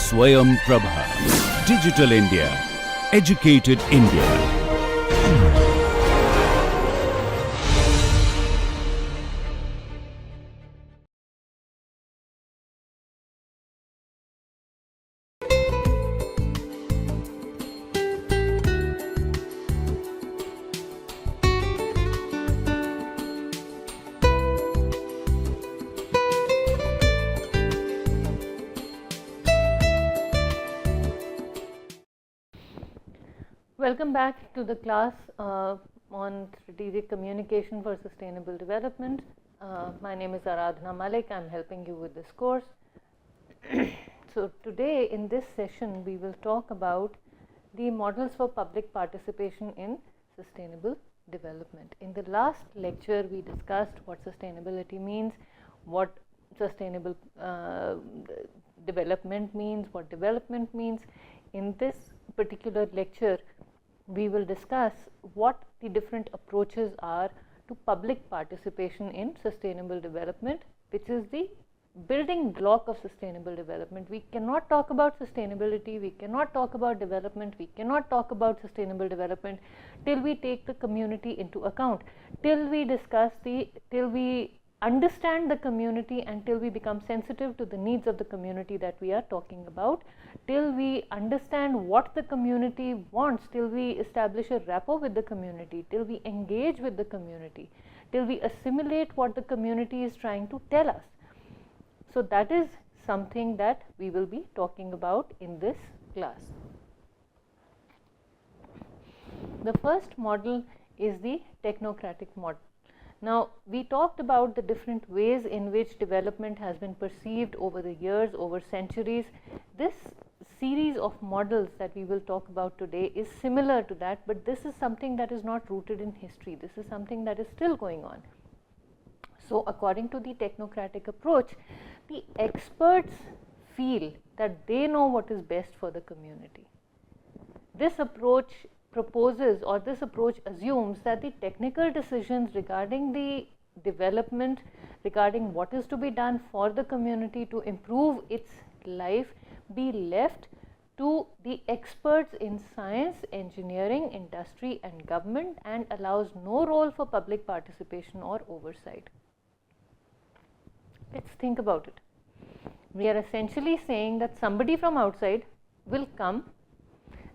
Swayam Prabha. Digital India. Educated India. Welcome back to the class on Strategic Communication for Sustainable Development. My name is Aradhana Malik. I'm helping you with this course. So today in this session we will talk about the models for public participation in sustainable development. In the last lecture we discussed what sustainability means, what sustainable development means, what development means. In this particular lecture we will discuss what the different approaches are to public participation in sustainable development, which is the building block of sustainable development. We cannot talk about sustainability, we cannot talk about development, we cannot talk about sustainable development till we take the community into account, till we discuss till we understand the community and till we become sensitive to the needs of the community that we are talking about, till we understand what the community wants, till we establish a rapport with the community, till we engage with the community, till we assimilate what the community is trying to tell us. So that is something that we will be talking about in this class. The first model is the technocratic model. Now, we talked about the different ways in which development has been perceived over the years, over centuries. This series of models that we will talk about today is similar to that, but this is something that is not rooted in history. This is something that is still going on. So, according to the technocratic approach, the experts feel that they know what is best for the community. This approach proposes, or this approach assumes, that the technical decisions regarding the development, regarding what is to be done for the community to improve its life, be left to the experts in science, engineering, industry and government, and allows no role for public participation or oversight. Let's think about it. We are essentially saying that somebody from outside will come,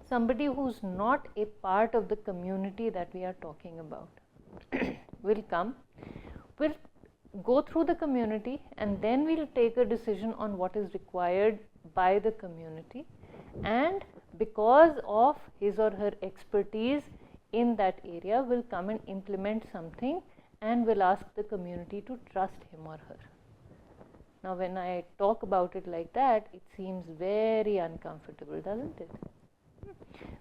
somebody who's not a part of the community that we are talking about will come, will go through the community, and then we'll take a decision on what is required by the community, and because of his or her expertise in that area will come and implement something and will ask the community to trust him or her. Now when I talk about it like that, it seems very uncomfortable, doesn't it?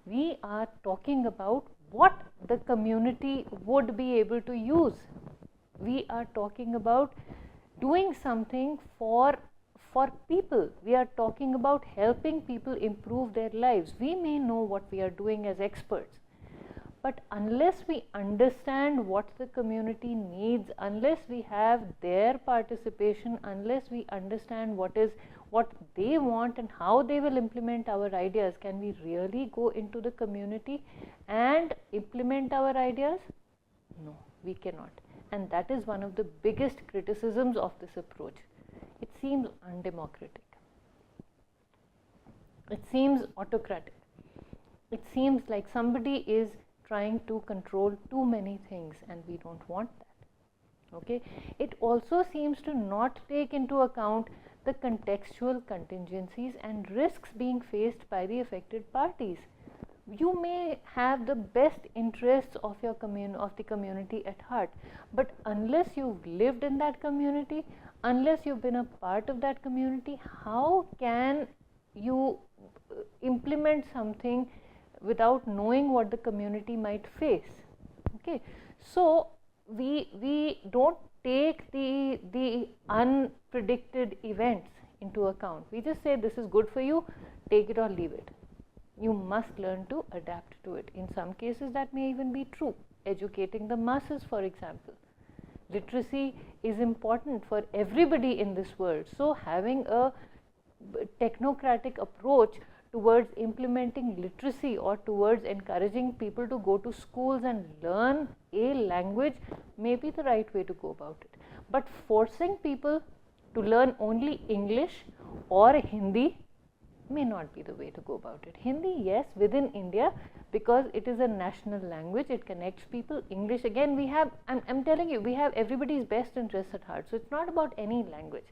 We are talking about what the community would be able to use. We are talking about doing something for people. We are talking about helping people improve their lives. We may know what we are doing as experts, but unless we understand what the community needs, unless we have their participation, unless we understand what they want and how they will implement our ideas, can we really go into the community and implement our ideas? No, we cannot. And that is one of the biggest criticisms of this approach. It seems undemocratic. It seems autocratic. It seems like somebody is trying to control too many things, and we don't want that. Okay? It also seems to not take into account the contextual contingencies and risks being faced by the affected parties. You may have the best interests of your the community at heart, but unless you've lived in that community, unless you've been a part of that community, how can you implement something without knowing what the community might face? Okay, so we don't take the unpredicted events into account. We just say this is good for you, take it or leave it. You must learn to adapt to it. In some cases that may even be true. Educating the masses, for example. Literacy is important for everybody in this world. So having a technocratic approach towards implementing literacy or towards encouraging people to go to schools and learn a language may be the right way to go about it. But forcing people to learn only English or Hindi may not be the way to go about it. Hindi, yes, within India, because it is a national language, it connects people. English, again, we have, I'm telling you, we have everybody's best interests at heart. So it's not about any language.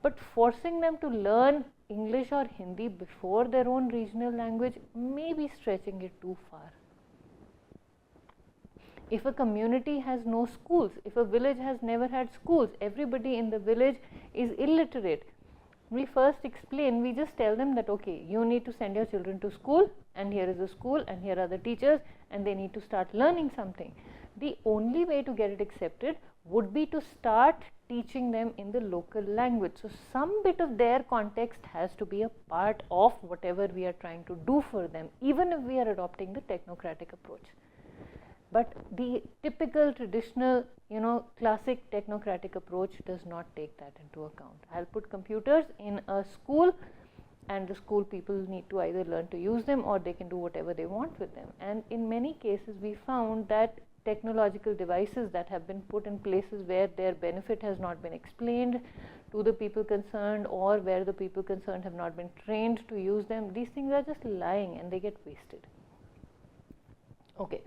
But forcing them to learn English or Hindi before their own regional language may be stretching it too far. If a community has no schools, if a village has never had schools, everybody in the village is illiterate, we first explain, we just tell them that okay, you need to send your children to school, and here is the school, and here are the teachers, and they need to start learning something. The only way to get it accepted would be to start teaching them in the local language. So some bit of their context has to be a part of whatever we are trying to do for them, even if we are adopting the technocratic approach. But the typical traditional, classic technocratic approach does not take that into account. I'll put computers in a school, and the school people need to either learn to use them or they can do whatever they want with them. And in many cases we found that technological devices that have been put in places where their benefit has not been explained to the people concerned, or where the people concerned have not been trained to use them, these things are just lying and they get wasted. Okay.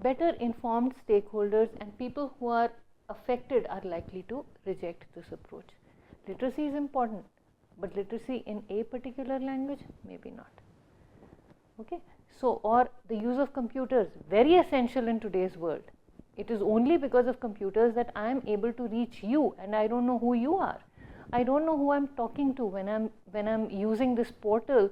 Better informed stakeholders and people who are affected are likely to reject this approach. Literacy is important, but literacy in a particular language, maybe not. Okay. So, or the use of computers, very essential in today's world. It is only because of computers that I am able to reach you, and I don't know who you are. I don't know who I'm talking to when I'm using this portal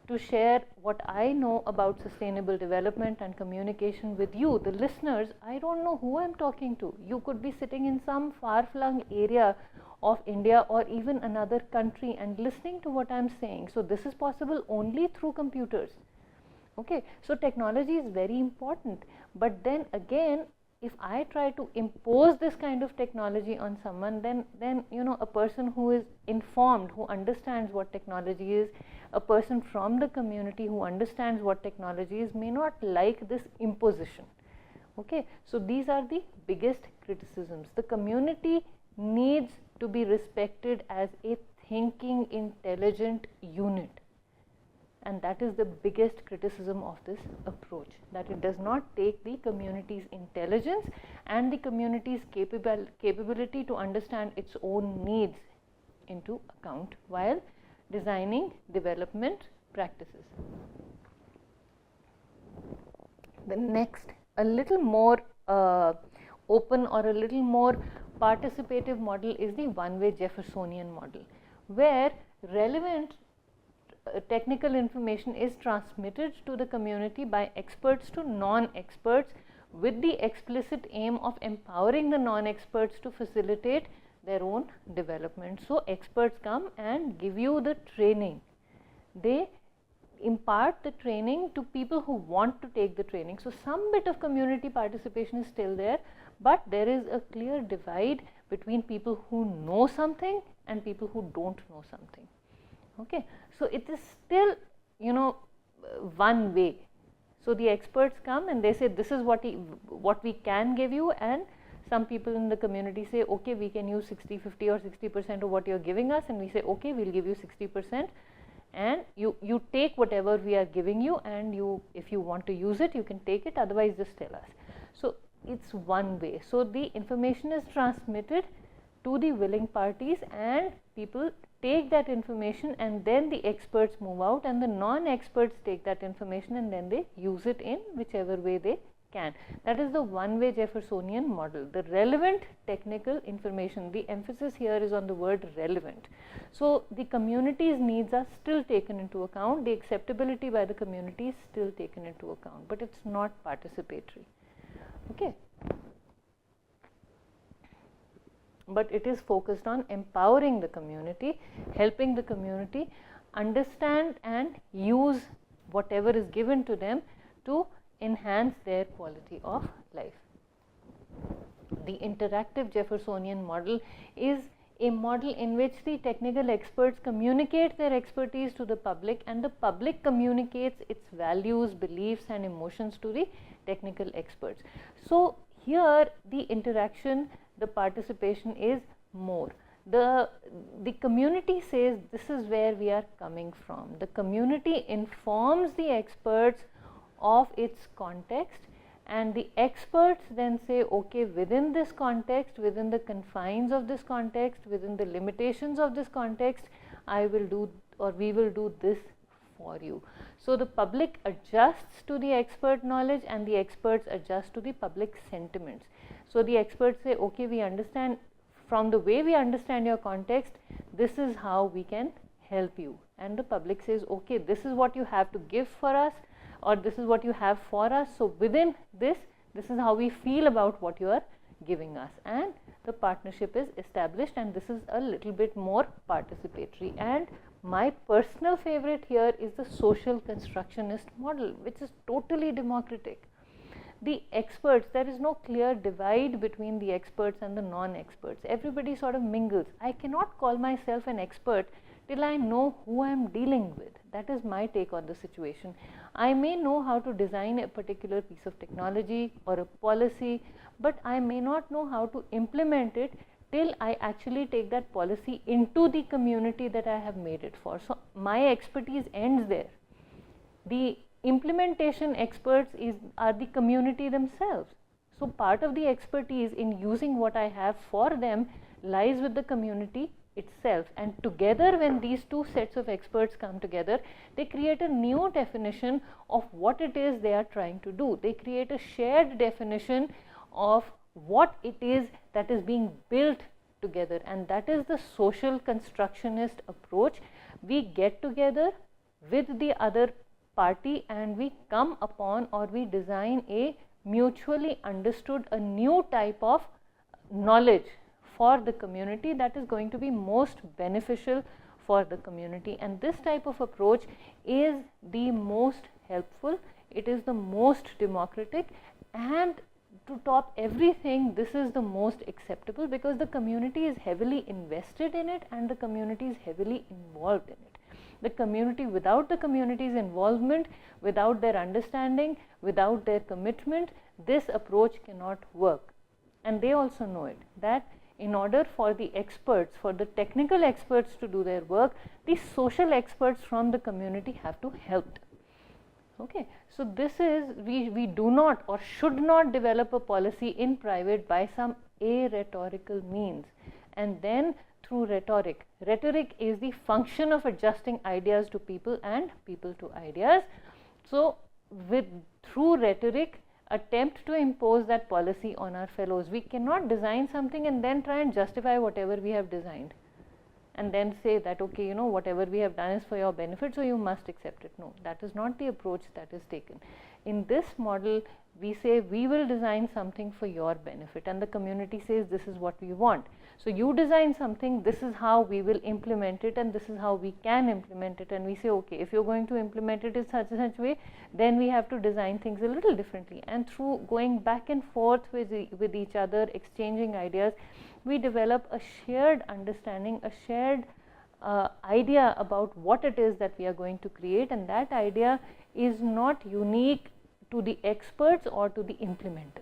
to share what I know about sustainable development and communication with you, the listeners. I don't know who I'm talking to. You could be sitting in some far-flung area of India or even another country and listening to what I'm saying. So this is possible only through computers. Okay, so technology is very important, but then again, if I try to impose this kind of technology on someone, then a person who is informed, who understands what technology is, a person from the community who understands what technology is, may not like this imposition. Okay, so these are the biggest criticisms. The community needs to be respected as a thinking, intelligent unit. And that is the biggest criticism of this approach, that it does not take the community's intelligence and the community's capability to understand its own needs into account while designing development practices. The next, a little more open or a little more participative model is the one-way Jeffersonian model, where relevant technical information is transmitted to the community by experts to non-experts, with the explicit aim of empowering the non-experts to facilitate their own development. So experts come and give you the training. They impart the training to people who want to take the training. So some bit of community participation is still there, but there is a clear divide between people who know something and people who don't know something. Okay, so it is still, one way. So the experts come and they say, this is what we can give you, and some people in the community say, okay, we can use 60, 50 or 60% of what you're giving us, and we say, okay, we'll give you 60%, and you take whatever we are giving you, and if you want to use it, you can take it, otherwise just tell us. So it's one way. So the information is transmitted to the willing parties, and people take that information, and then the experts move out, and the non-experts take that information and then they use it in whichever way they can. That is the one-way Jeffersonian model. The relevant technical information, the emphasis here is on the word relevant. So the community's needs are still taken into account, the acceptability by the community is still taken into account, but it's not participatory. Okay. But it is focused on empowering the community, helping the community understand and use whatever is given to them to enhance their quality of life. The interactive Jeffersonian model is a model in which the technical experts communicate their expertise to the public and the public communicates its values, beliefs and emotions to the technical experts. So here the interaction, the participation is more. The community says this is where we are coming from. The community informs the experts of its context, and the experts then say, okay, within this context, within the confines of this context, within the limitations of this context, I will do or we will do this for you. So the public adjusts to the expert knowledge and the experts adjust to the public sentiments. So the experts say, okay, we understand, from the way we understand your context, this is how we can help you. And the public says, okay, this is what you have to give for us, or this is what you have for us. So within this is how we feel about what you are giving us. And the partnership is established, and this is a little bit more participatory. And my personal favorite here is the social constructionist model, which is totally democratic. The experts, there is no clear divide between the experts and the non-experts. Everybody sort of mingles. I cannot call myself an expert till I know who I am dealing with. That is my take on the situation. I may know how to design a particular piece of technology or a policy, but I may not know how to implement it till I actually take that policy into the community that I have made it for. So my expertise ends there. The implementation experts are the community themselves. So part of the expertise in using what I have for them lies with the community itself, and together, when these two sets of experts come together, they create a new definition of what it is they are trying to do. They create a shared definition of what it is that is being built together, and that is the social constructionist approach. We get together with the other party and we come upon, or we design a mutually understood, a new type of knowledge for the community that is going to be most beneficial for the community. And this type of approach is the most helpful, it is the most democratic, and to top everything, this is the most acceptable, because the community is heavily invested in it and the community is heavily involved in it. The community, without the community's involvement, without their understanding, without their commitment, this approach cannot work. And they also know it, that in order for the experts, for the technical experts to do their work, the social experts from the community have to help them. Okay. So this is, we do not or should not develop a policy in private by some rhetorical means, and then through rhetoric. Rhetoric is the function of adjusting ideas to people and people to ideas. So through rhetoric, attempt to impose that policy on our fellows. We cannot design something and then try and justify whatever we have designed, and then say that, okay, you know, whatever we have done is for your benefit, so you must accept it. No, that is not the approach that is taken. In this model, we say we will design something for your benefit, and the community says this is what we want. So you design something, this is how we will implement it, and this is how we can implement it. And we say, okay, if you're going to implement it in such and such way, then we have to design things a little differently. And through going back and forth with each other, exchanging ideas, we develop a shared understanding, a shared idea about what it is that we are going to create, and that idea is not unique to the experts or to the implementers.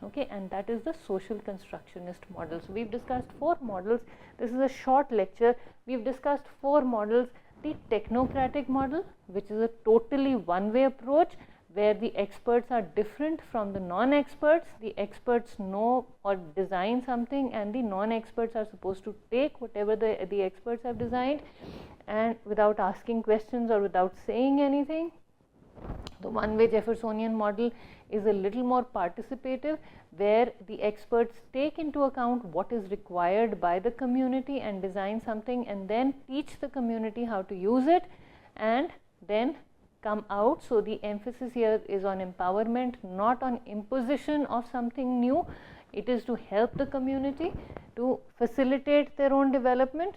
Okay, and that is the social constructionist model. So we've discussed 4 models. This is a short lecture. We've discussed 4 models. The technocratic model, which is a totally one-way approach, where the experts are different from the non-experts. The experts know or design something, and the non-experts are supposed to take whatever the experts have designed, and without asking questions or without saying anything. The one-way Jeffersonian model is a little more participative, where the experts take into account what is required by the community and design something, and then teach the community how to use it, and then come out. So the emphasis here is on empowerment, not on imposition of something new. It is to help the community to facilitate their own development.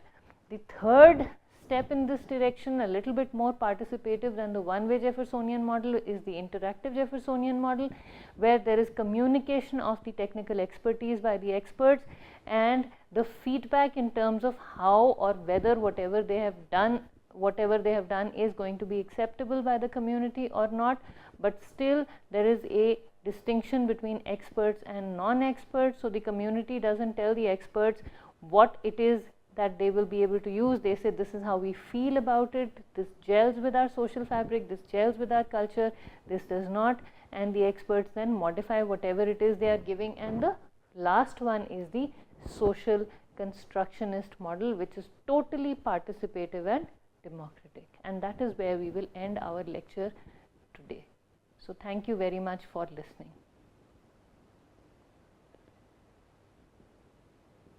The third step in this direction, a little bit more participative than the one-way Jeffersonian model, is the interactive Jeffersonian model, where there is communication of the technical expertise by the experts, and the feedback in terms of how or whether whatever they have done is going to be acceptable by the community or not. But still there is a distinction between experts and non-experts. So the community doesn't tell the experts what it is that they will be able to use. They say this is how we feel about it, this gels with our social fabric, this gels with our culture, this does not, and the experts then modify whatever it is they are giving. And the last one is the social constructionist model, which is totally participative and democratic. And that is where we will end our lecture today. So thank you very much for listening.